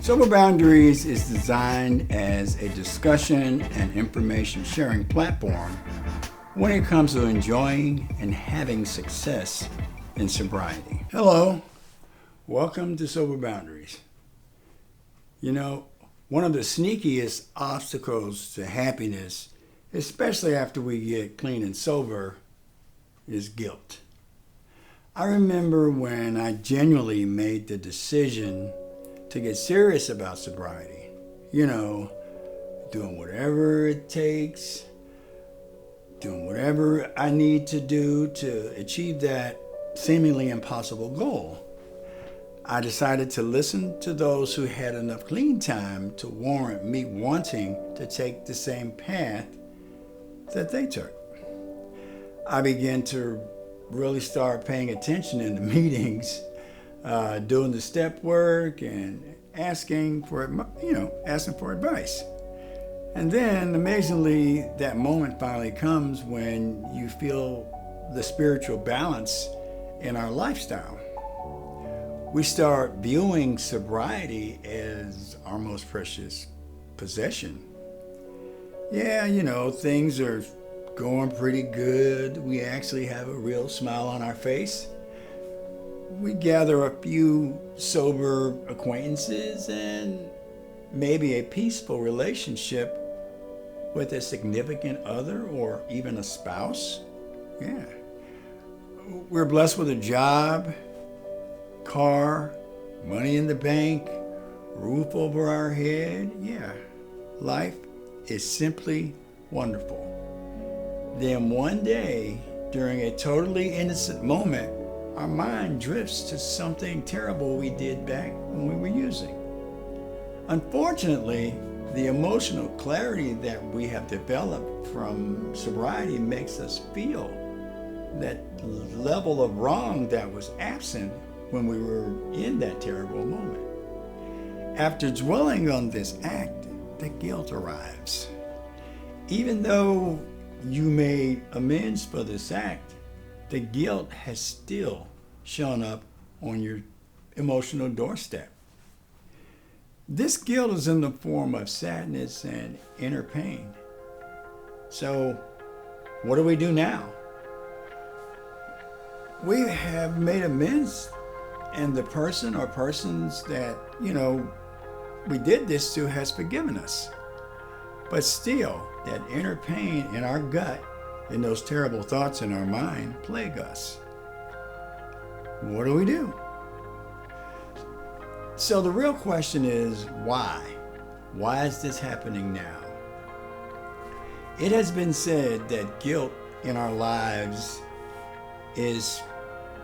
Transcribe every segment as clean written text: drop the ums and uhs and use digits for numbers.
Sober Boundaries is designed as a discussion and information sharing platform when it comes to enjoying and having success in sobriety. Hello, welcome to Sober Boundaries. You know, one of the sneakiest obstacles to happiness, especially after we get clean and sober, is guilt. I remember when I genuinely made the decision to get serious about sobriety. You know, doing whatever it takes, doing whatever I need to do to achieve that seemingly impossible goal. I decided to listen to those who had enough clean time to warrant me wanting to take the same path that they took. I began to really start paying attention in the meetings, doing the step work and asking for advice. And then amazingly, that moment finally comes when you feel the spiritual balance in our lifestyle. We start viewing sobriety as our most precious possession. Yeah, things are going pretty good. We actually have a real smile on our face. We gather a few sober acquaintances and maybe a peaceful relationship with a significant other or even a spouse. Yeah. We're blessed with a job, car, money in the bank, roof over our head. Yeah. Life is simply wonderful. Then one day, during a totally innocent moment, our mind drifts to something terrible we did back when we were using. Unfortunately, the emotional clarity that we have developed from sobriety makes us feel that level of wrong that was absent when we were in that terrible moment. After dwelling on this act, the guilt arrives. Even though you made amends for this act, the guilt has still shown up on your emotional doorstep. This guilt is in the form of sadness and inner pain. So, what do we do now? We have made amends, and the person or persons that, we did this to has forgiven us. But still, that inner pain in our gut and those terrible thoughts in our mind plague us. What do we do? So the real question is, why? Why is this happening now? It has been said that guilt in our lives is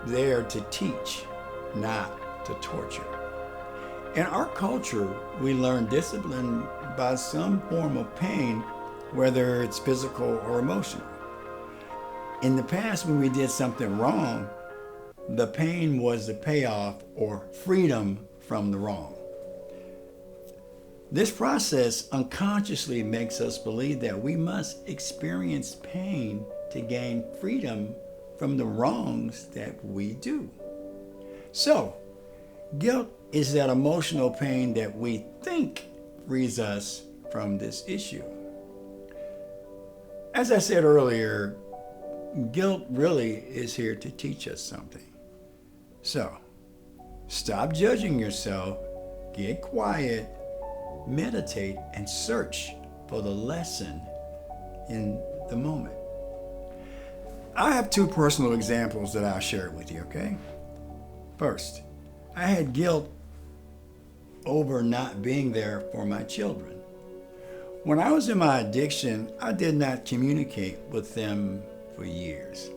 there to teach, not to torture. In our culture, we learn discipline by some form of pain, whether it's physical or emotional. In the past, when we did something wrong, the pain was the payoff or freedom from the wrong. This process unconsciously makes us believe that we must experience pain to gain freedom from the wrongs that we do. So, guilt is that emotional pain that we think frees us from this issue. As I said earlier, guilt really is here to teach us something. So, stop judging yourself, get quiet, meditate, and search for the lesson in the moment. I have two personal examples that I'll share with you, okay? First, I had guilt over not being there for my children. When I was in my addiction, I did not communicate with them for years.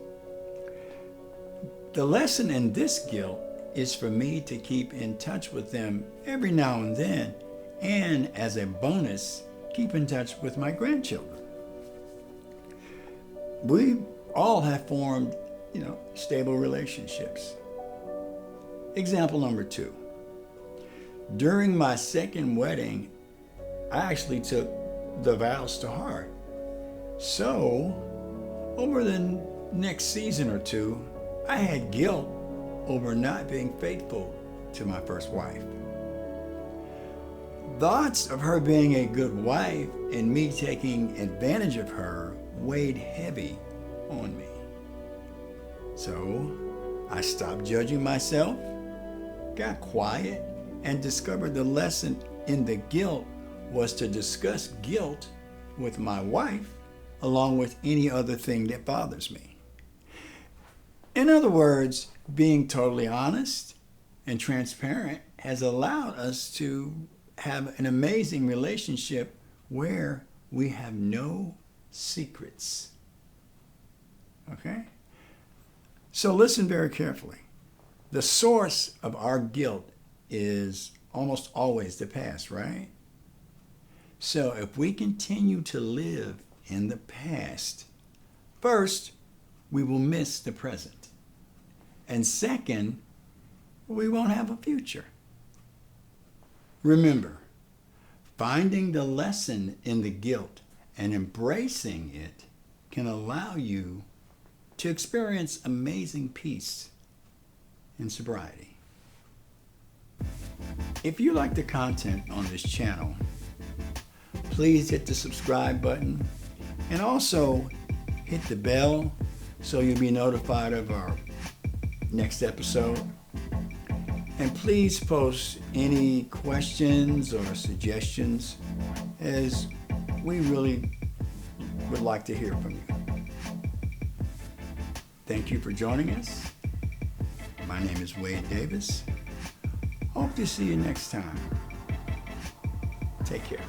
The lesson in this guilt is for me to keep in touch with them every now and then, and as a bonus, keep in touch with my grandchildren. We all have formed, stable relationships. Example number 2. During my second wedding, I actually took the vows to heart. So, over the next season or two, I had guilt over not being faithful to my first wife. Thoughts of her being a good wife and me taking advantage of her weighed heavy on me. So I stopped judging myself, got quiet, and discovered the lesson in the guilt was to discuss guilt with my wife along with any other thing that bothers me. In other words, being totally honest and transparent has allowed us to have an amazing relationship where we have no secrets. Okay? So listen very carefully. The source of our guilt is almost always the past, right? So if we continue to live in the past, first, we will miss the present. And second, we won't have a future. Remember, finding the lesson in the guilt and embracing it can allow you to experience amazing peace in sobriety. If you like the content on this channel, please hit the subscribe button and also hit the bell so you'll be notified of our next episode. And please post any questions or suggestions, as we really would like to hear from you. Thank you for joining us. My name is Wade Davis. Hope to see you next time. Take care.